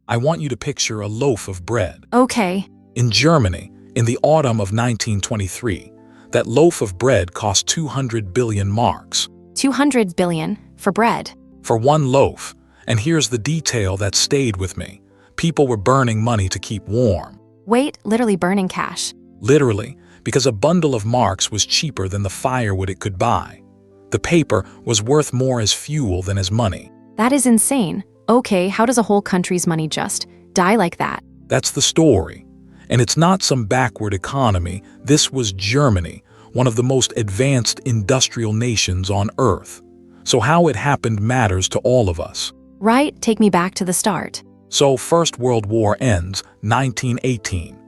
I want you to picture a loaf of bread. Okay. In Germany, in the autumn of 1923, that loaf of bread cost 200 billion marks. 200 billion for bread. For one loaf. And here's the detail that stayed with me. People were burning money to keep warm. Wait, literally burning cash. Literally, because a bundle of marks was cheaper than the firewood it could buy. The paper was worth more as fuel than as money. That is insane. Okay, how does a whole country's money just die like that? That's the story. And it's not some backward economy. This was Germany, one of the most advanced industrial nations on Earth. So how it happened matters to all of us. Right, take me back to the start. So First World War ends, 1918.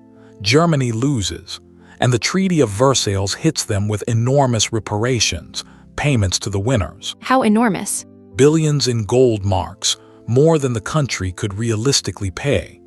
Germany loses, and the Treaty of Versailles hits them with enormous reparations, payments to the winners. How enormous? Billions in gold marks, more than the country could realistically pay.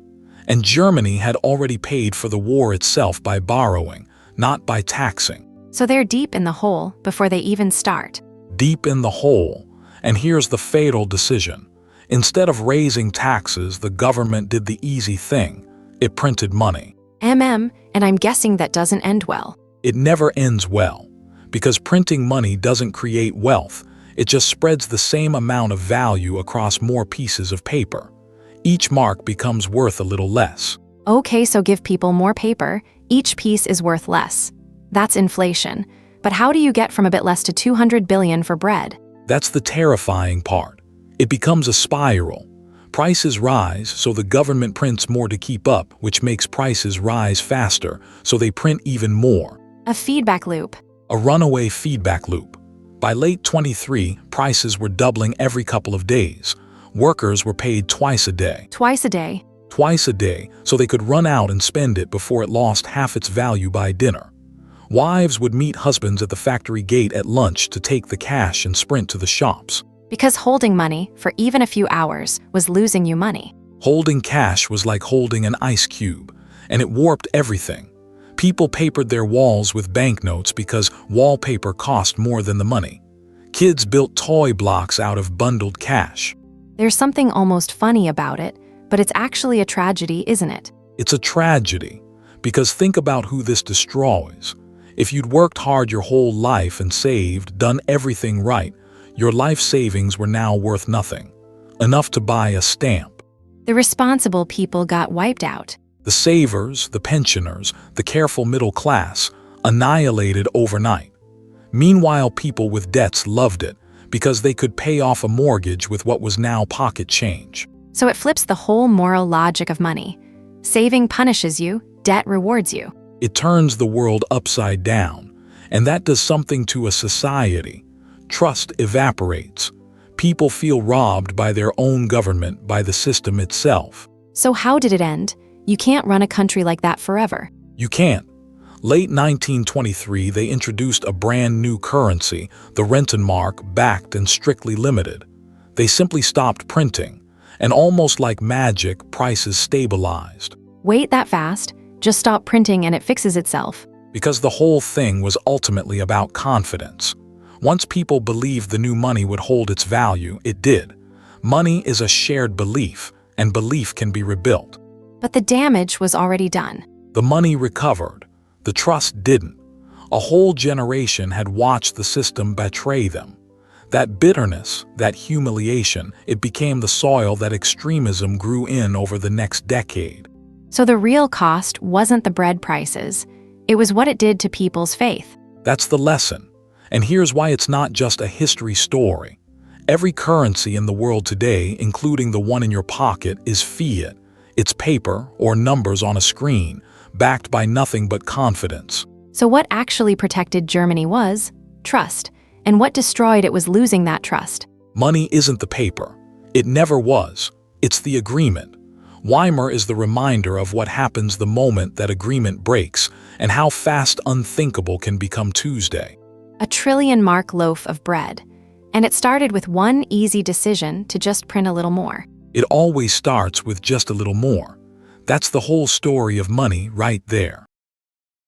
And Germany had already paid for the war itself by borrowing, not by taxing. So they're deep in the hole before they even start. Deep in the hole. And here's the fatal decision. Instead of raising taxes, the government did the easy thing. It printed money. And I'm guessing that doesn't end well. It never ends well, because printing money doesn't create wealth. It just spreads the same amount of value across more pieces of paper. Each mark becomes worth a little less. Okay, so give people more paper. Each piece is worth less. That's inflation. But how do you get from a bit less to 200 billion for bread? That's the terrifying part. It becomes a spiral. Prices rise, so the government prints more to keep up, which makes prices rise faster, so they print even more. A feedback loop. A runaway feedback loop. By late 23, prices were doubling every couple of days. Workers were paid twice a day. Twice a day. Twice a day, so they could run out and spend it before it lost half its value by dinner. Wives would meet husbands at the factory gate at lunch to take the cash and sprint to the shops. Because holding money for even a few hours was losing you money. Holding cash was like holding an ice cube, and it warped everything. People papered their walls with banknotes because wallpaper cost more than the money. Kids built toy blocks out of bundled cash. There's something almost funny about it, but it's actually a tragedy, isn't it? It's a tragedy, because think about who this destroys. If you'd worked hard your whole life and saved, done everything right, your life savings were now worth nothing. Enough to buy a stamp. The responsible people got wiped out. The savers, the pensioners, the careful middle class, annihilated overnight. Meanwhile, people with debts loved it because they could pay off a mortgage with what was now pocket change. So it flips the whole moral logic of money. Saving punishes you, debt rewards you. It turns the world upside down, and that does something to a society. Trust evaporates. People feel robbed by their own government, by the system itself. So how did it end? You can't run a country like that forever. You can't. Late 1923, they introduced a brand new currency, the Rentenmark, backed and strictly limited. They simply stopped printing, and almost like magic, prices stabilized. Wait, that fast? Just stop printing and it fixes itself. Because the whole thing was ultimately about confidence. Once people believed the new money would hold its value, it did. Money is a shared belief, and belief can be rebuilt. But the damage was already done. The money recovered. The trust didn't. A whole generation had watched the system betray them. That bitterness, that humiliation, it became the soil that extremism grew in over the next decade. So the real cost wasn't the bread prices. It was what it did to people's faith. That's the lesson. And here's why it's not just a history story. Every currency in the world today, including the one in your pocket, is fiat. It's paper or numbers on a screen, backed by nothing but confidence. So what actually protected Germany was trust, and what destroyed it was losing that trust. Money isn't the paper. It never was. It's the agreement. Weimar is the reminder of what happens the moment that agreement breaks and how fast unthinkable can become Tuesday. A trillion-mark loaf of bread. And it started with one easy decision to just print a little more. It always starts with just a little more. That's the whole story of money right there.